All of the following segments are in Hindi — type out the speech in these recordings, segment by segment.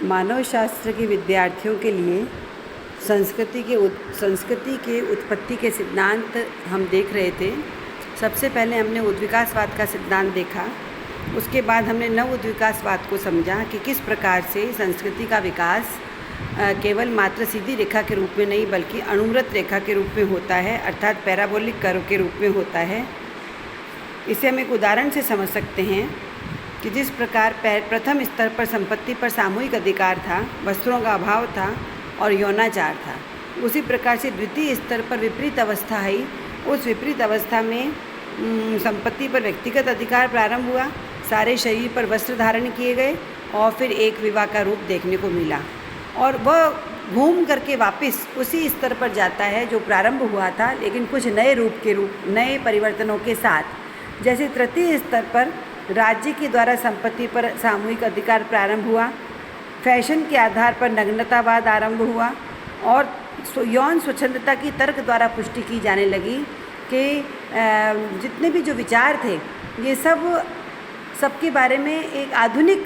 मानव शास्त्र के विद्यार्थियों के लिए संस्कृति के उत्पत्ति के सिद्धांत हम देख रहे थे। सबसे पहले हमने उद्विकासवाद का सिद्धांत देखा। उसके बाद हमने नव उद्विकासवाद को समझा कि किस प्रकार से संस्कृति का विकास केवल मात्र सीधी रेखा के रूप में नहीं बल्कि अणुव्रत रेखा के रूप में होता है, अर्थात पैराबोलिक कर्व के रूप में होता है। इसे हम एक उदाहरण से समझ सकते हैं कि जिस प्रकार प्रथम स्तर पर संपत्ति पर सामूहिक अधिकार था, वस्त्रों का अभाव था और यौनाचार था, उसी प्रकार से द्वितीय स्तर पर विपरीत अवस्था आई। उस विपरीत अवस्था में संपत्ति पर व्यक्तिगत अधिकार प्रारंभ हुआ, सारे शरीर पर वस्त्र धारण किए गए और फिर एक विवाह का रूप देखने को मिला और वह घूम करके वापस उसी स्तर पर जाता है जो प्रारंभ हुआ था, लेकिन कुछ नए परिवर्तनों के साथ। जैसे तृतीय स्तर पर राज्य के द्वारा संपत्ति पर सामूहिक अधिकार प्रारंभ हुआ, फैशन के आधार पर नग्नतावाद आरंभ हुआ और यौन स्वच्छंदता की तर्क द्वारा पुष्टि की जाने लगी कि जितने भी जो विचार थे ये सबके बारे में एक आधुनिक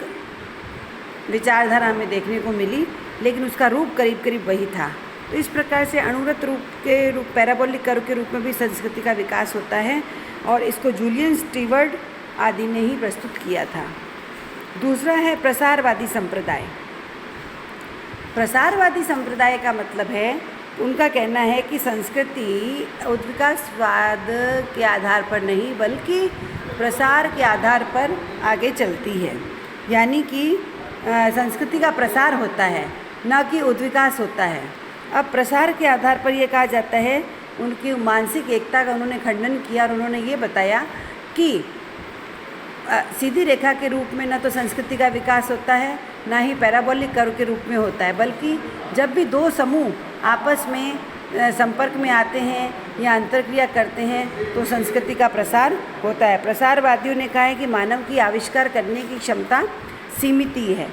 विचारधारा हमें देखने को मिली, लेकिन उसका रूप करीब करीब वही था। तो इस प्रकार से अणुव्रत रूप पैराबोलिक कर्व के रूप में भी संस्कृति का विकास होता है और इसको जूलियन स्टीवर्ट आदि ने ही प्रस्तुत किया था। दूसरा है प्रसारवादी संप्रदाय। प्रसारवादी संप्रदाय का मतलब है, उनका कहना है कि संस्कृति उद्विकासवाद के आधार पर नहीं बल्कि प्रसार के आधार पर आगे चलती है, यानी कि संस्कृति का प्रसार होता है न कि उद्विकास होता है। अब प्रसार के आधार पर यह कहा जाता है, उनकी मानसिक एकता का उन्होंने खंडन किया और उन्होंने ये बताया कि सीधी रेखा के रूप में न तो संस्कृति का विकास होता है ना ही पैराबोलिक कर्व के रूप में होता है, बल्कि जब भी दो समूह आपस में संपर्क में आते हैं या अंतर्क्रिया करते हैं तो संस्कृति का प्रसार होता है। प्रसारवादियों ने कहा है कि मानव की आविष्कार करने की क्षमता सीमित ही है,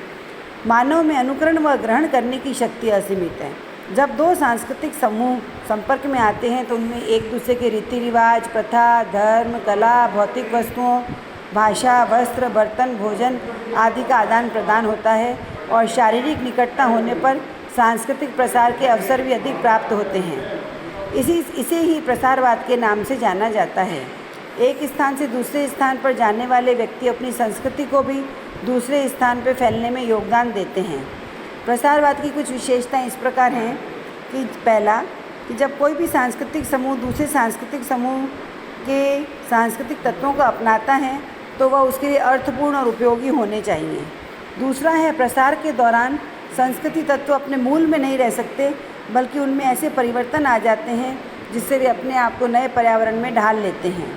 मानव में अनुकरण व ग्रहण करने की शक्ति असीमित है। जब दो सांस्कृतिक समूह संपर्क में आते हैं तो उनमें एक दूसरे के रीति रिवाज, प्रथा, धर्म, कला, भौतिक वस्तुओं, भाषा, वस्त्र, बर्तन, भोजन आदि का आदान प्रदान होता है और शारीरिक निकटता होने पर सांस्कृतिक प्रसार के अवसर भी अधिक प्राप्त होते हैं। इसे ही प्रसारवाद के नाम से जाना जाता है। एक स्थान से दूसरे स्थान पर जाने वाले व्यक्ति अपनी संस्कृति को भी दूसरे स्थान पर फैलने में योगदान देते हैं। प्रसारवाद की कुछ विशेषताएं इस प्रकार हैं कि पहला, कि जब कोई भी सांस्कृतिक समूह दूसरे सांस्कृतिक समूह के सांस्कृतिक तत्वों को अपनाता है तो वह उसके लिए अर्थपूर्ण और उपयोगी होने चाहिए। दूसरा है, प्रसार के दौरान संस्कृति तत्व अपने मूल में नहीं रह सकते बल्कि उनमें ऐसे परिवर्तन आ जाते हैं जिससे वे अपने आप को नए पर्यावरण में ढाल लेते हैं।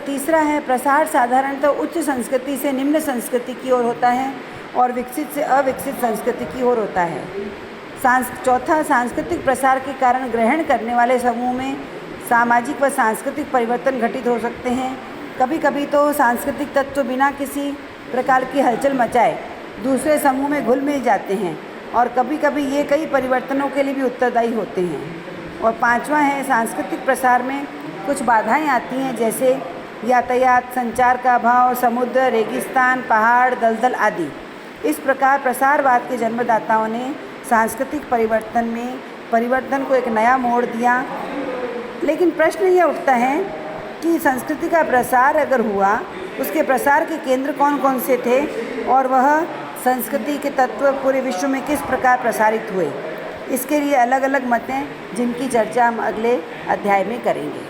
तीसरा है, प्रसार साधारणतः उच्च संस्कृति से निम्न संस्कृति की ओर होता है और विकसित से अविकसित संस्कृति की ओर होता है। चौथा, सांस्कृतिक प्रसार के कारण ग्रहण करने वाले समूह में सामाजिक व सांस्कृतिक परिवर्तन घटित हो सकते हैं। कभी कभी तो सांस्कृतिक तत्व बिना किसी प्रकार की हलचल मचाए दूसरे समूह में घुल मिल जाते हैं और कभी कभी ये कई परिवर्तनों के लिए भी उत्तरदायी होते हैं। और पांचवा है, सांस्कृतिक प्रसार में कुछ बाधाएं आती हैं, जैसे यातायात, संचार का अभाव, समुद्र, रेगिस्तान, पहाड़, दलदल आदि। इस प्रकार प्रसारवाद के जन्मदाताओं ने सांस्कृतिक परिवर्तन को एक नया मोड़ दिया। लेकिन प्रश्न यह उठता है कि संस्कृति का प्रसार अगर हुआ, उसके प्रसार के केंद्र कौन कौन से थे और वह संस्कृति के तत्व पूरे विश्व में किस प्रकार प्रसारित हुए। इसके लिए अलग अलग मत हैं जिनकी चर्चा हम अगले अध्याय में करेंगे।